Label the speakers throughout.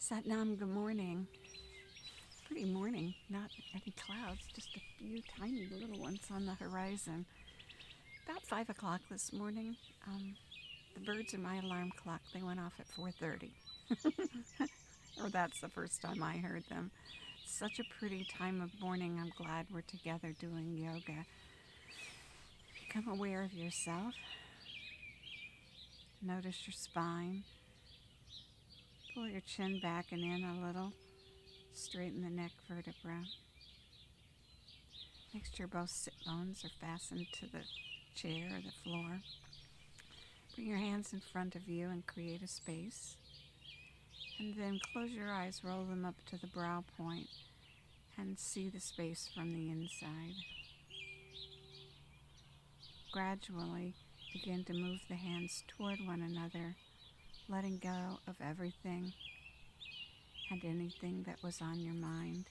Speaker 1: Satnam, good morning. Pretty morning, not any clouds, just a few tiny little ones on the horizon. About 5 o'clock this morning, the birds are my alarm clock. They went off at 4:30. Or that's the first time I heard them. Such a pretty time of morning. I'm glad we're together doing yoga. Become aware of yourself. Notice your spine. Pull your chin back and in a little. Straighten the neck vertebra. Make sure both sit bones are fastened to the chair or the floor. Bring your hands in front of you and create a space. And then close your eyes, roll them up to the brow point, and see the space from the inside. Gradually begin to move the hands toward one another, letting go of everything and anything that was on your mind.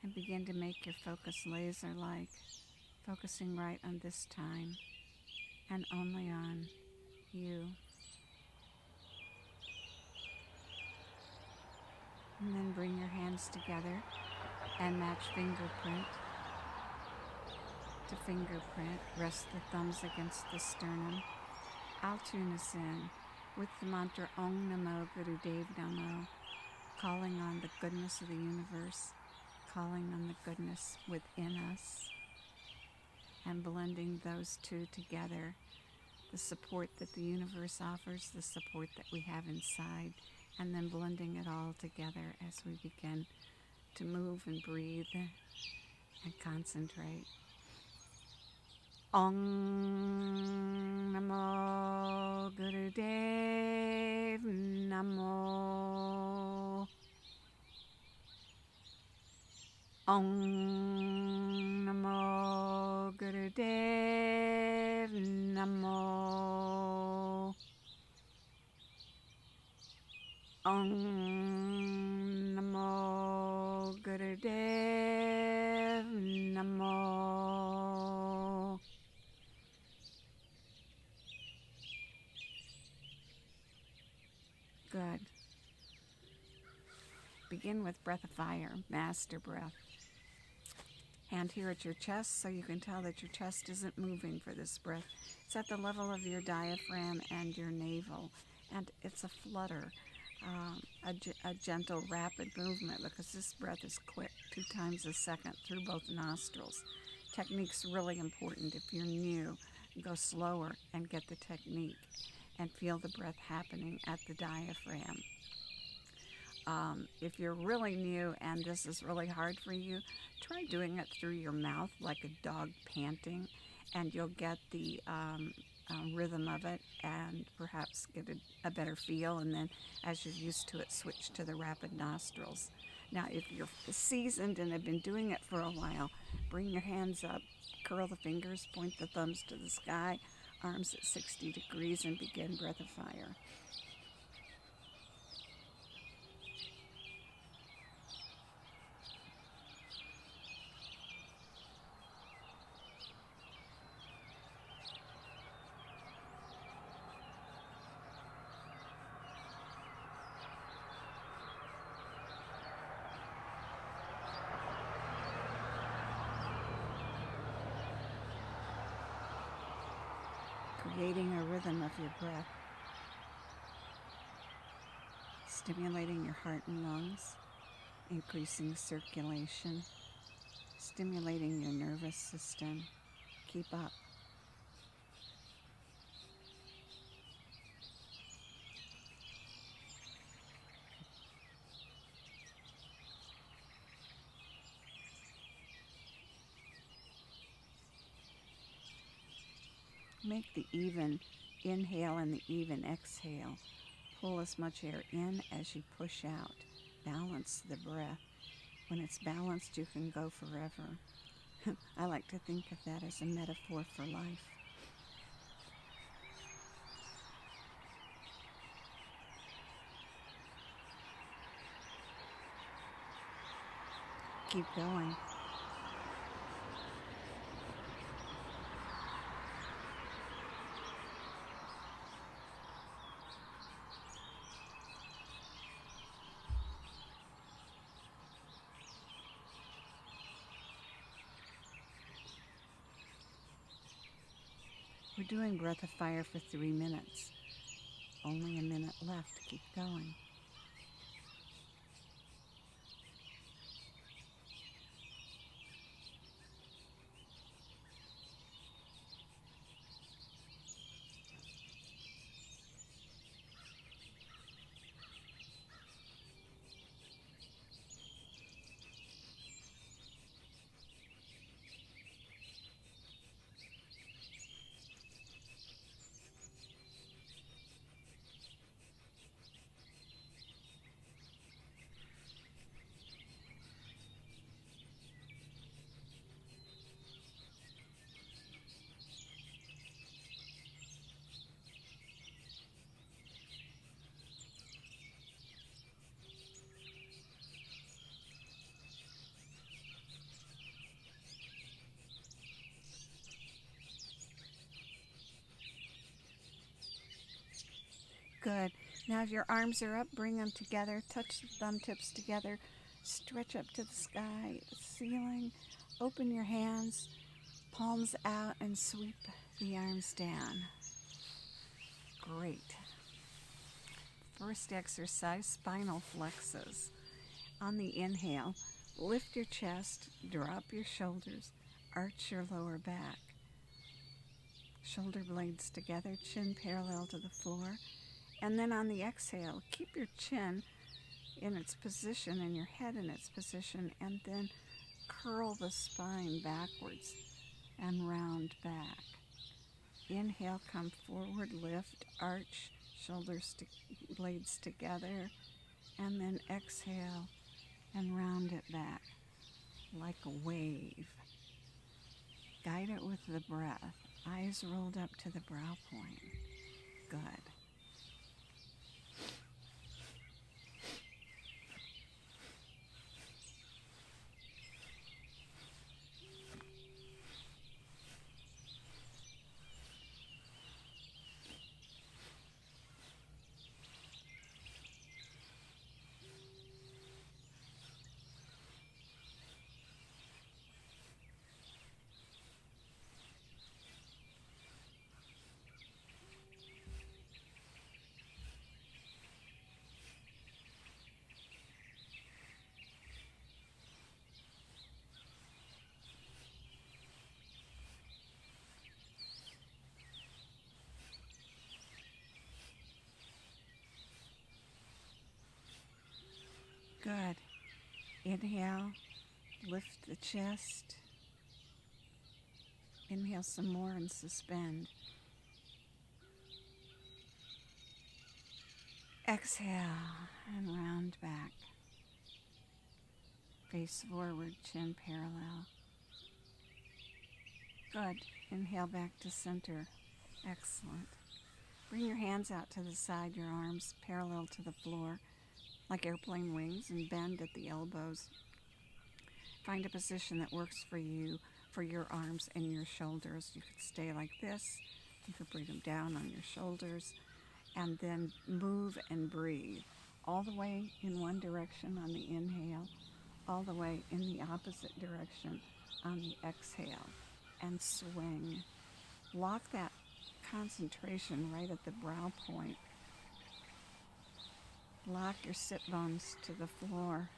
Speaker 1: And begin to make your focus laser-like, focusing right on this time and only on you. And then bring your hands together and match fingerprint to fingerprint. Rest the thumbs against the sternum. I'll tune us in with the mantra Om Namo Guru Dev Namo, calling on the goodness of the universe, calling on the goodness within us, and blending those two together. The support that the universe offers, the support that we have inside, and then blending it all together as we begin to move and breathe and concentrate. Om Namo Guru Dev Namo. Om Namo Guru Dev Namo. Om Namo Guru Dev Namo. Good. Begin with breath of fire, master breath. Hand here at your chest so you can tell that your chest isn't moving for this breath. It's at the level of your diaphragm and your navel, and it's a flutter. A gentle, rapid movement, because this breath is quick, 2 times a second through both nostrils. Technique's really important. If you're new, go slower and get the technique and feel the breath happening at the diaphragm. If you're really new and this is really hard for you, try doing it through your mouth like a dog panting, and you'll get the rhythm of it and perhaps get a better feel, and then as you're used to it, switch to the rapid nostrils. Now, if you're seasoned and have been doing it for a while, bring your hands up, curl the fingers, point the thumbs to the sky, arms at 60 degrees, and begin breath of fire. Creating a rhythm of your breath, stimulating your heart and lungs, increasing circulation, stimulating your nervous system. Keep up. Make the even inhale and the even exhale. Pull as much air in as you push out. Balance the breath. When it's balanced, you can go forever. I like to think of that as a metaphor for life. Keep going. We're doing breath of fire for 3 minutes. Only a minute left. Keep going. Good. Now if your arms are up, bring them together. Touch the thumb tips together. Stretch up to the sky, ceiling. Open your hands, palms out, and sweep the arms down. Great. First exercise, spinal flexes. On the inhale, lift your chest, drop your shoulders, arch your lower back. Shoulder blades together, chin parallel to the floor. And then on the exhale, keep your chin in its position and your head in its position, and then curl the spine backwards and round back. Inhale, come forward, lift, arch, blades together, and then exhale and round it back like a wave. Guide it with the breath. Eyes rolled up to the brow point. Good. Good. Inhale, lift the chest. Inhale some more and suspend. Exhale and round back. Face forward, chin parallel. Good. Inhale back to center. Excellent. Bring your hands out to the side, your arms parallel to the floor, like airplane wings, and bend at the elbows. Find a position that works for you, for your arms and your shoulders. You could stay like this. You could bring them down on your shoulders, and then move and breathe all the way in one direction on the inhale, all the way in the opposite direction on the exhale, and swing. Lock that concentration right at the brow point. Lock your sit bones to the floor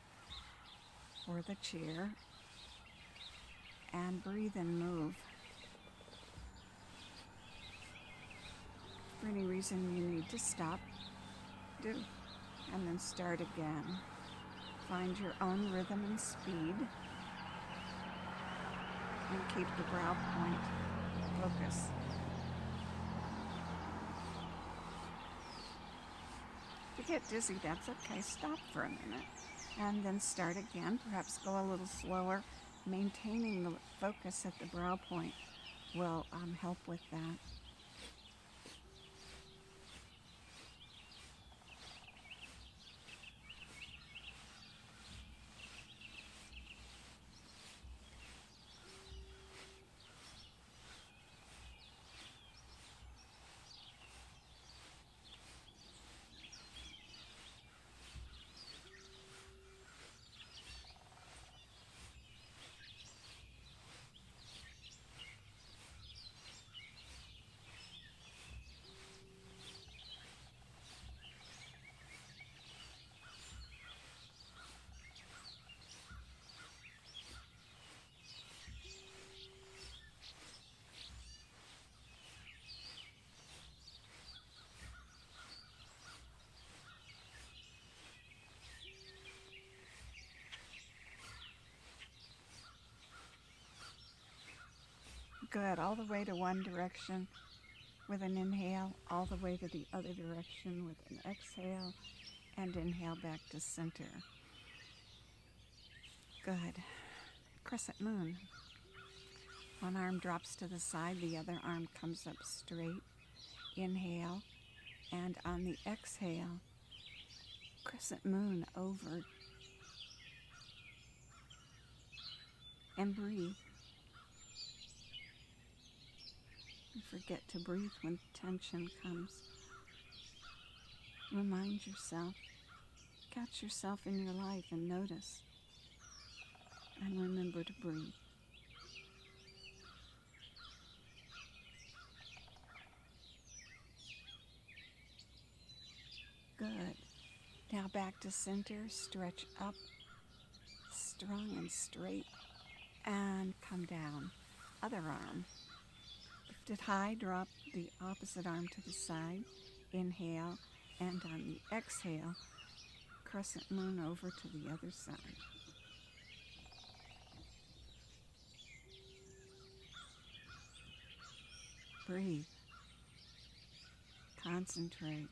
Speaker 1: or the chair, and breathe and move. If for any reason you need to stop, do, and then start again. Find your own rhythm and speed, and keep the brow point focus. If you get dizzy, that's okay. Stop for a minute and then start again. Perhaps go a little slower. Maintaining the focus at the brow point will help with that. Good. All the way to one direction with an inhale, all the way to the other direction with an exhale, and inhale back to center. Good. Crescent moon. One arm drops to the side, the other arm comes up straight. Inhale, and on the exhale, crescent moon over. And breathe. You forget to breathe when tension comes. Remind yourself. Catch yourself in your life and notice. And remember to breathe. Good. Now back to center. Stretch up, strong and straight, and come down. Other arm. Lift it high, drop the opposite arm to the side. Inhale, and on the exhale, crescent moon over to the other side. Breathe. Concentrate.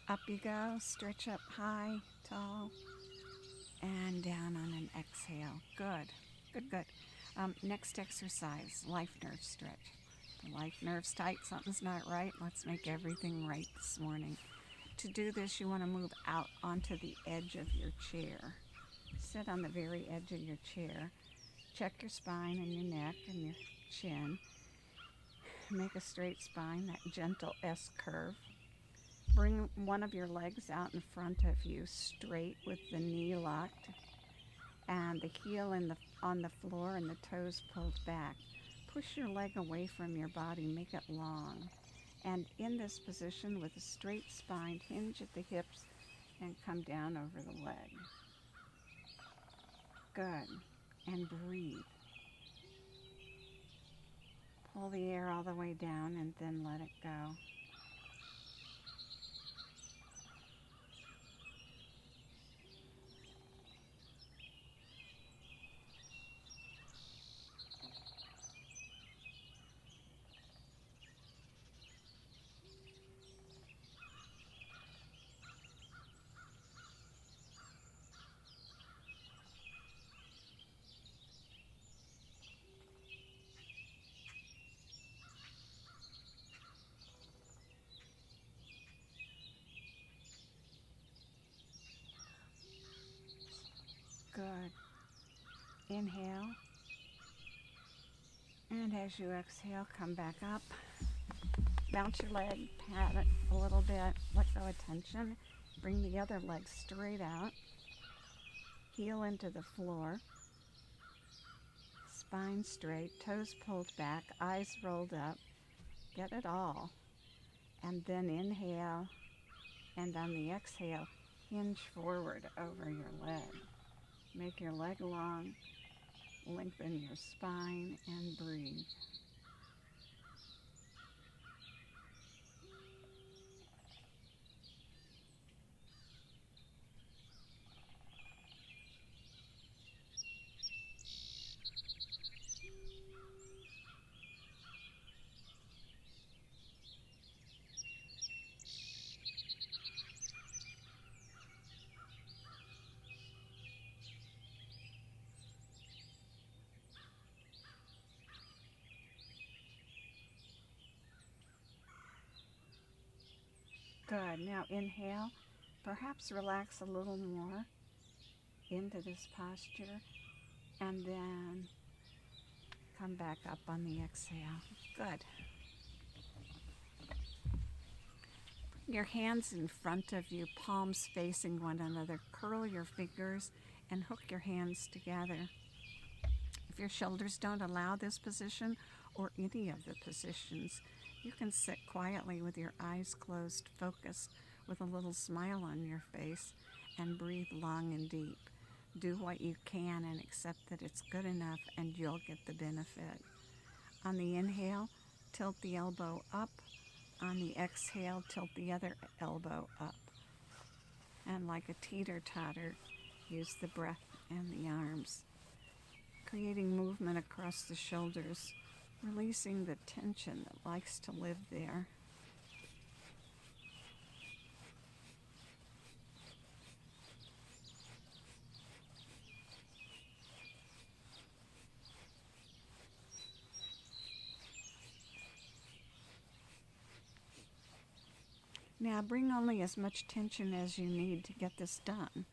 Speaker 1: Up you go. Stretch up high, tall, and down on an exhale. Good. Good, good. Next exercise, life nerve stretch. The life nerve's tight, something's not right. Let's make everything right this morning. To do this, you want to move out onto the edge of your chair. Sit on the very edge of your chair. Check your spine and your neck and your chin. Make a straight spine, that gentle S curve. Bring one of your legs out in front of you, straight with the knee locked and the heel on the floor and the toes pulled back. Push your leg away from your body, make it long. And in this position with a straight spine, hinge at the hips and come down over the leg. Good. And breathe. Pull the air all the way down and then let it go. Good. Inhale. And as you exhale, come back up. Bounce your leg, pat it a little bit, let go of tension. Bring the other leg straight out. Heel into the floor. Spine straight, toes pulled back, eyes rolled up. Get it all. And then inhale. And on the exhale, hinge forward over your leg. Make your leg long, lengthen your spine, and breathe. Good. Now inhale. Perhaps relax a little more into this posture. And then come back up on the exhale. Good. Bring your hands in front of you, palms facing one another. Curl your fingers and hook your hands together. If your shoulders don't allow this position or any of the positions, you can sit quietly with your eyes closed, focused, with a little smile on your face, and breathe long and deep. Do what you can and accept that it's good enough and you'll get the benefit. On the inhale, tilt the elbow up, On the exhale, tilt the other elbow up. And like a teeter-totter, use the breath and the arms, creating movement across the shoulders, releasing the tension that likes to live there. Now bring only as much tension as you need to get this done.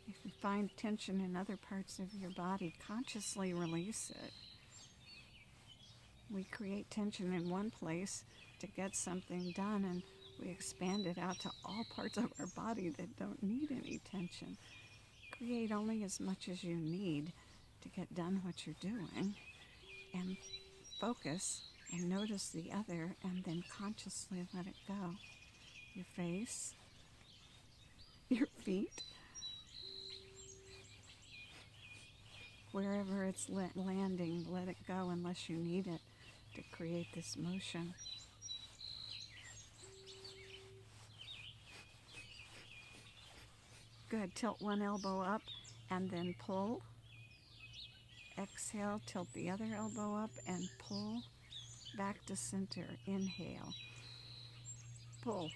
Speaker 1: If you find tension in other parts of your body, consciously release it. We create tension in one place to get something done, and we expand it out to all parts of our body that don't need any tension. Create only as much as you need to get done what you're doing, and focus and notice the other, and then consciously let it go. Your face, your feet, wherever it's landing, let it go unless you need it to create this motion. Good. Tilt one elbow up and then pull. Exhale, tilt the other elbow up and pull. Back to center. Inhale. Pull.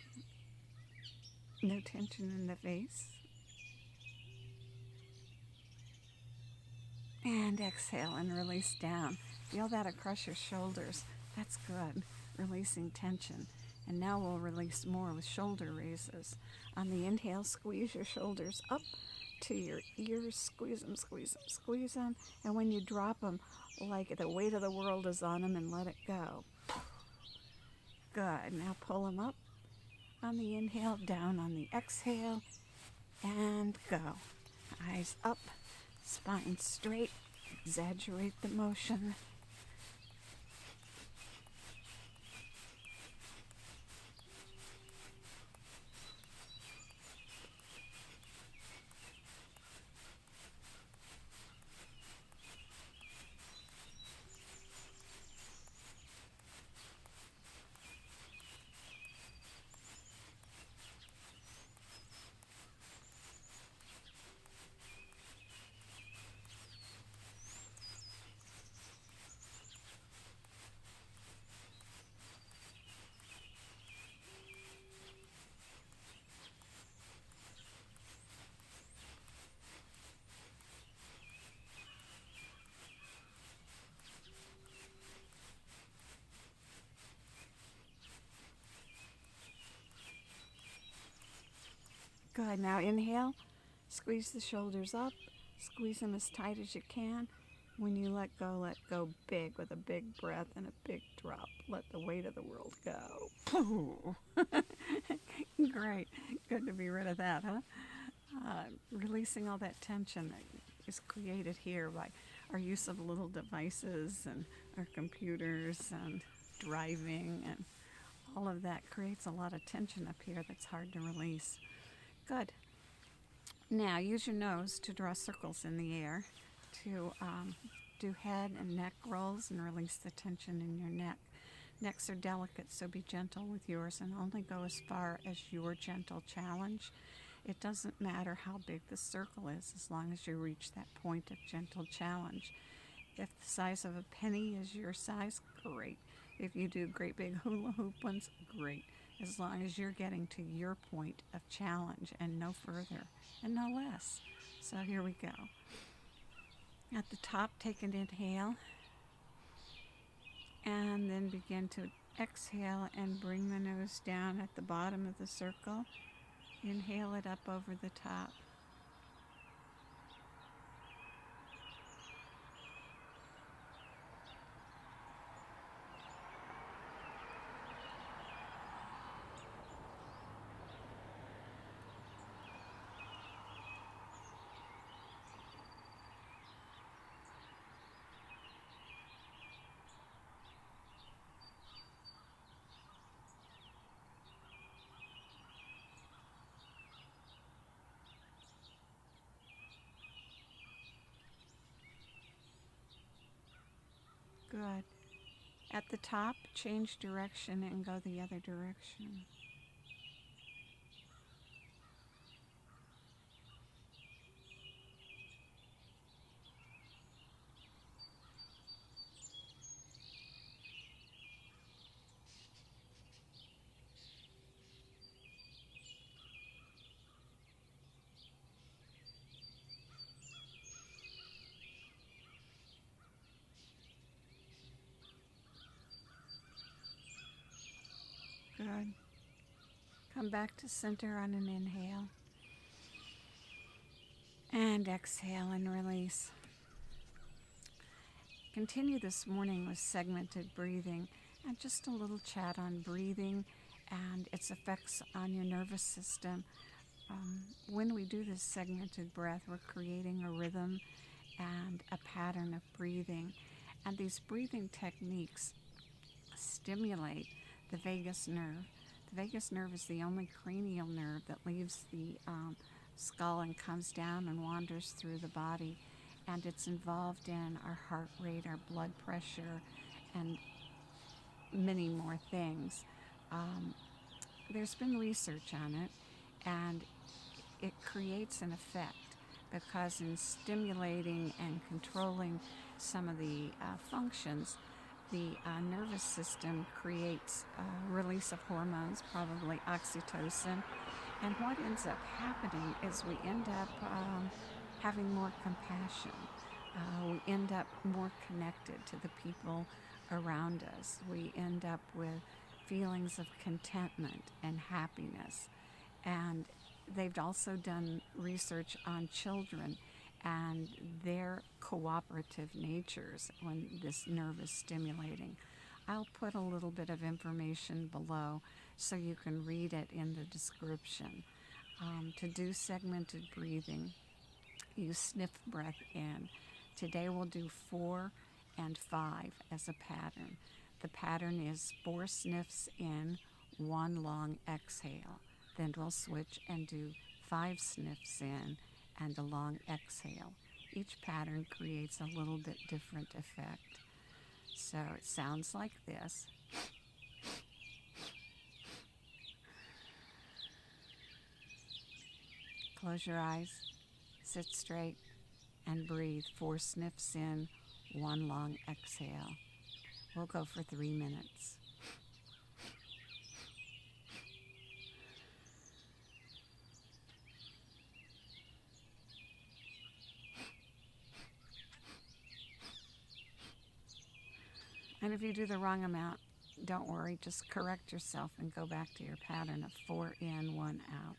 Speaker 1: No tension in the face. And exhale and release down. Feel that across your shoulders. That's good. Releasing tension. And now we'll release more with shoulder raises. On the inhale, squeeze your shoulders up to your ears. Squeeze them, squeeze them, squeeze them. And when you drop them, like the weight of the world is on them, and let it go. Good. Now pull them up on the inhale, down on the exhale, and go. Eyes up, spine straight. Exaggerate the motion. Good. Now inhale, squeeze the shoulders up, squeeze them as tight as you can. When you let go big with a big breath and a big drop. Let the weight of the world go. Great. Good to be rid of that, huh? Releasing all that tension that is created here by our use of little devices and our computers and driving, and all of that creates a lot of tension up here that's hard to release. Good. Now use your nose to draw circles in the air to do head and neck rolls and release the tension in your neck. Necks are delicate, so be gentle with yours and only go as far as your gentle challenge. It doesn't matter how big the circle is as long as you reach that point of gentle challenge. If the size of a penny is your size, great. If you do great big hula hoop ones, great. As long as you're getting to your point of challenge and no further and no less. So here we go. At the top, take an inhale and then begin to exhale and bring the nose down at the bottom of the circle. Inhale it up over the top. Good. At the top, change direction and go the other direction. Good. Come back to center on an inhale. And exhale and release. Continue this morning with segmented breathing and just a little chat on breathing and its effects on your nervous system. When we do this segmented breath, we're creating a rhythm and a pattern of breathing. And these breathing techniques stimulate the vagus nerve. The vagus nerve is the only cranial nerve that leaves the skull and comes down and wanders through the body. And it's involved in our heart rate, our blood pressure, and many more things. There's been research on it, and it creates an effect because in stimulating and controlling some of the functions, the nervous system creates release of hormones, probably oxytocin, and what ends up happening is we end up having more compassion. We end up more connected to the people around us. We end up with feelings of contentment and happiness. And they've also done research on children and their cooperative natures when this nerve is stimulating. I'll put a little bit of information below so you can read it in the description. To do segmented breathing, you sniff breath in. Today we'll do 4 and 5 as a pattern. The pattern is 4 sniffs in, 1 long exhale. Then we'll switch and do 5 sniffs in and a long exhale. Each pattern creates a little bit different effect. So it sounds like this. Close your eyes, sit straight, and breathe. 4 sniffs in, 1 long exhale. We'll go for 3 minutes. And if you do the wrong amount, don't worry, just correct yourself and go back to your pattern of 4 in, 1 out.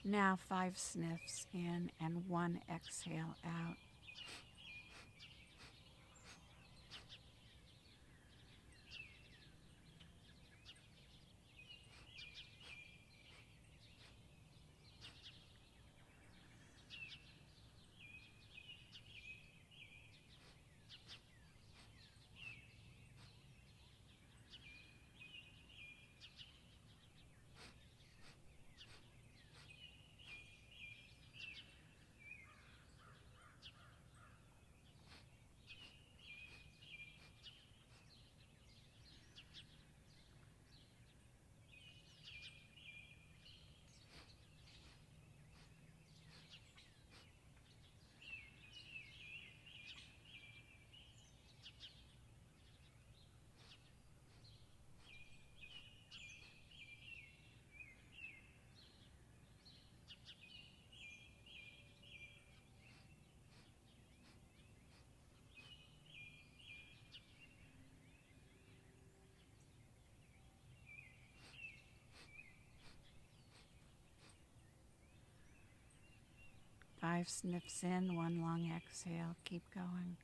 Speaker 1: Now 5 sniffs in and 1 exhale out. Five sniffs in, 1 long exhale. Keep going.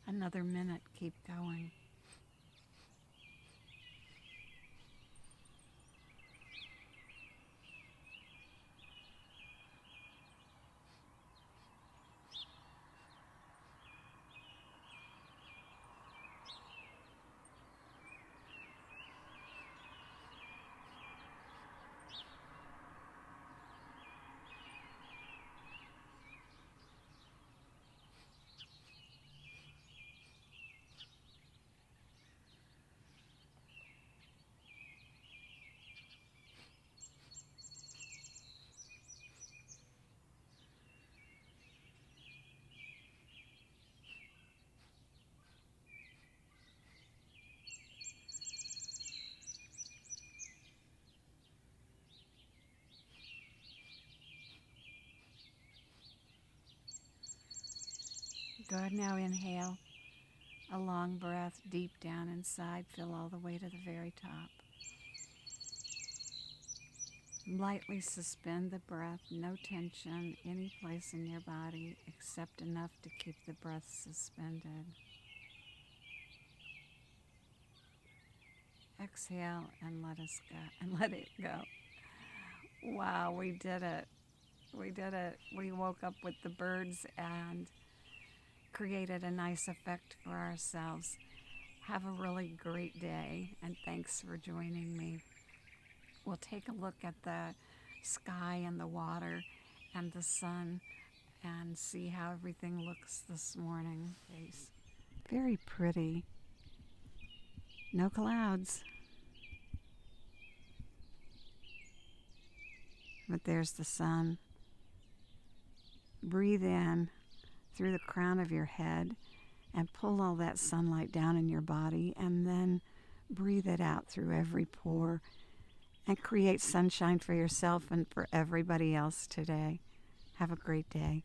Speaker 1: Another minute. Keep going. Good. Now inhale. A long breath deep down inside. Fill all the way to the very top. Lightly suspend the breath. No tension any place in your body except enough to keep the breath suspended. Exhale and let us go and let it go. Wow, we did it. We did it. We woke up with the birds and created a nice effect for ourselves. Have a really great day, and thanks for joining me. We'll take a look at the sky and the water and the sun and see how everything looks this morning. Very pretty. No clouds. But there's the sun. Breathe in through the crown of your head and pull all that sunlight down in your body, and then breathe it out through every pore and create sunshine for yourself and for everybody else today. Have a great day.